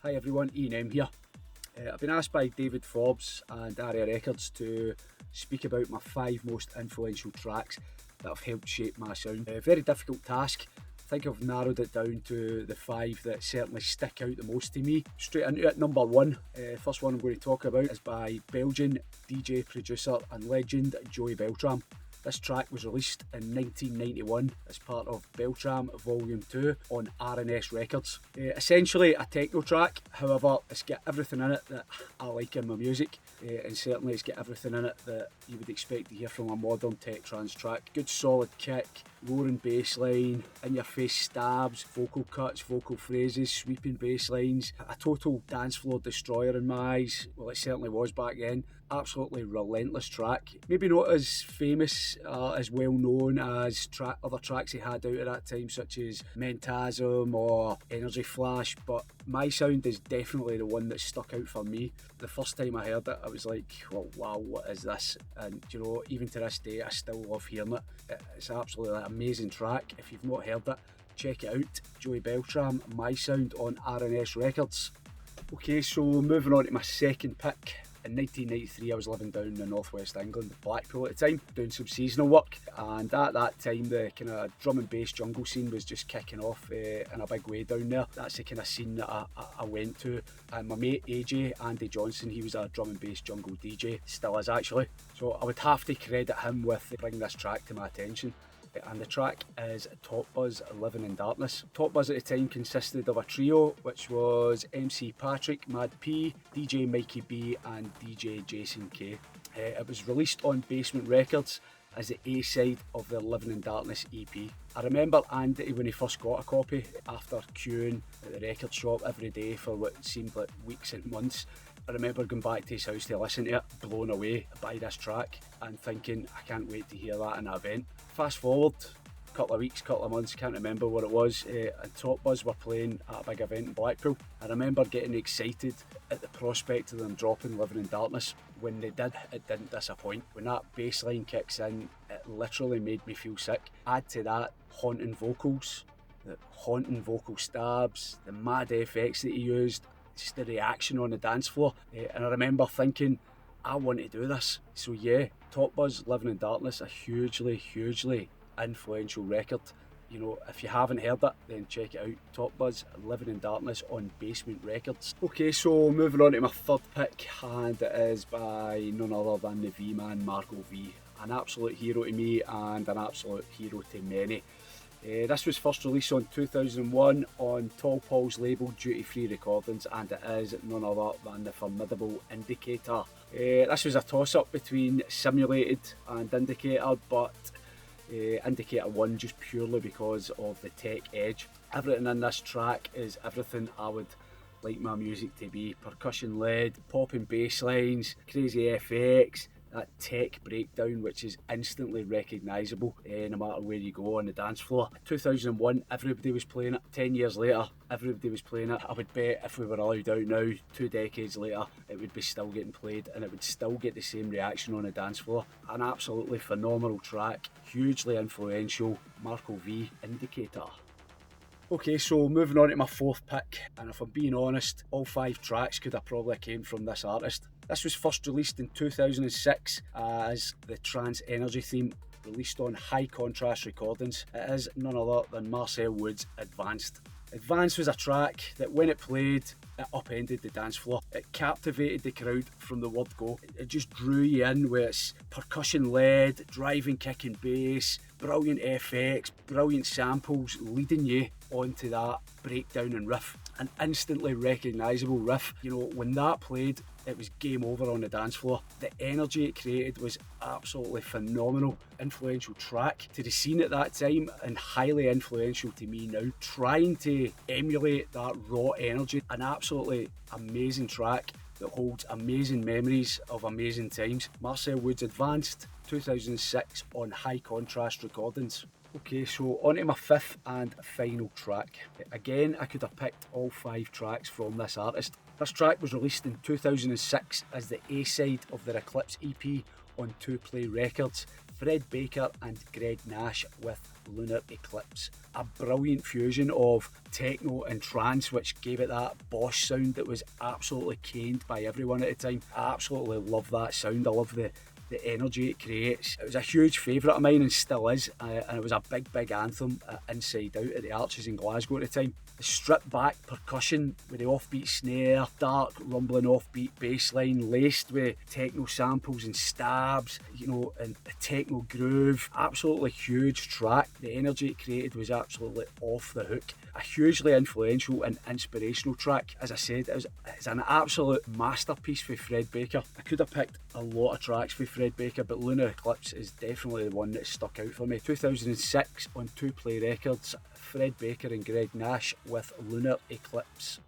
Hi everyone, IAIN M here. I've been asked by David Forbes and Aria Records to speak about my 5 most influential tracks that have helped shape my sound. A very difficult task. I think I've narrowed it down to the 5 that certainly stick out the most to me. Straight into it, number 1. First one I'm going to talk about is by Belgian DJ, producer and legend Joey Beltram. This track was released in 1991 as part of Beltram Vol.1 on R&S Records. Essentially a techno track, however it's got everything in it that I like in my music, and certainly it's got everything in it that you would expect to hear from a modern tech trance track. Good solid kick, roaring bass line, in your face stabs, vocal cuts, vocal phrases, sweeping bass lines, a total dance floor destroyer in my eyes. Well, it certainly was back then. Absolutely relentless track. Maybe not as famous, as well known as other tracks he had out at that time, such as Mentasm or Energy Flash, but my sound is definitely the one that stuck out for me. The first time I heard it, I was like, well, wow, what is this? And you know, even to this day, I still love hearing it. It's absolutely an amazing track. If you've not heard it, check it out. Joey Beltram, My Sound on R&S Records. Okay, so moving on to my second pick. In 1993, I was living down in northwest England, Blackpool at the time, doing some seasonal work, and at that time the kind of drum and bass jungle scene was just kicking off in a big way down there. That's the kind of scene that I went to, and my mate AJ, Andy Johnson, he was a drum and bass jungle DJ, still is actually, so I would have to credit him with bringing this track to my attention. And the track is Top Buzz Living in Darkness. Top Buzz at the time consisted of a trio, which was MC Patrick, Mad P, DJ Mikey B and DJ Jason K. It was released on Basement Records as the A-side of the Living in Darkness EP. I remember Andy when he first got a copy after queuing at the record shop every day for what seemed like weeks and months. I remember going back to his house to listen to it, blown away by this track and thinking, I can't wait to hear that in an event. Fast forward a couple of weeks, couple of months, can't remember what it was, and Top Buzz were playing at a big event in Blackpool. I remember getting excited at the prospect of them dropping Living in Darkness. When they did, it didn't disappoint. When that bass line kicks in, it literally made me feel sick. Add to that haunting vocals, the haunting vocal stabs, the mad FX that he used, just the reaction on the dance floor, and I remember thinking, I want to do this. So yeah, Top Buzz Living in Darkness, a hugely influential record. You know, if you haven't heard it, then check it out. Top Buzz Living in Darkness on Basement Records. Okay, so moving on to my third pick, and it is by none other than the VMan Marco V. An absolute hero to me and an absolute hero to many. This was first released on 2001 on Tall Paul's label Duty Free Recordings, and it is none other than the formidable Indicator. This was a toss-up between Simulated and Indicator, but Indicator won just purely because of the tech edge. Everything in this track is everything I would like my music to be. Percussion led, popping bass lines, crazy FX, that tech breakdown which is instantly recognisable no matter where you go on the dance floor. 2001, everybody was playing it. 10 years later, everybody was playing it. I would bet if we were allowed out now, 2 decades later, it would be still getting played and it would still get the same reaction on the dance floor. An absolutely phenomenal track, hugely influential. Marco V, Indicator. Okay, so moving on to my fourth pick, and if I'm being honest, all 5 tracks could have probably came from this artist. This was first released in 2006 as the Trance Energy theme, released on High Contrast Recordings. It is none other than Marcel Wood's Advanced. Advanced was a track that when it played, it upended the dance floor. It captivated the crowd from the word go. It just drew you in with its percussion led, driving kicking bass, brilliant FX, brilliant samples leading you onto that breakdown and riff. An instantly recognisable riff. You know, when that played, it was game over on the dance floor. The energy it created was absolutely phenomenal. Influential track to the scene at that time and highly influential to me now. Trying to emulate that raw energy. An absolutely amazing track that holds amazing memories of amazing times. Marcel Wood's Advanced, 2006 on High Contrast Recordings. Okay, so on to my fifth and final track. Again, I could have picked all 5 tracks from this artist. This track was released in 2006 as the A-side of their Eclipse EP on 2Play Records, Fred Baker and Greg Nash with Lunar Eclipse. A brilliant fusion of techno and trance, which gave it that boss sound that was absolutely caned by everyone at the time. I absolutely love that sound. I love the energy it creates. It was a huge favourite of mine and still is, and it was a big anthem inside out at the Arches in Glasgow at the time. The stripped back percussion with the offbeat snare, dark rumbling offbeat bass line laced with techno samples and stabs, and the techno groove. Absolutely huge track. The energy it created was absolutely off the hook. A hugely influential and inspirational track. As I said, it's an absolute masterpiece for Fred Baker. I could have picked a lot of tracks for Fred Baker, but Lunar Eclipse is definitely the one that stuck out for me. 2006 on 2Play Records, Fred Baker and Greg Nash with Lunar Eclipse.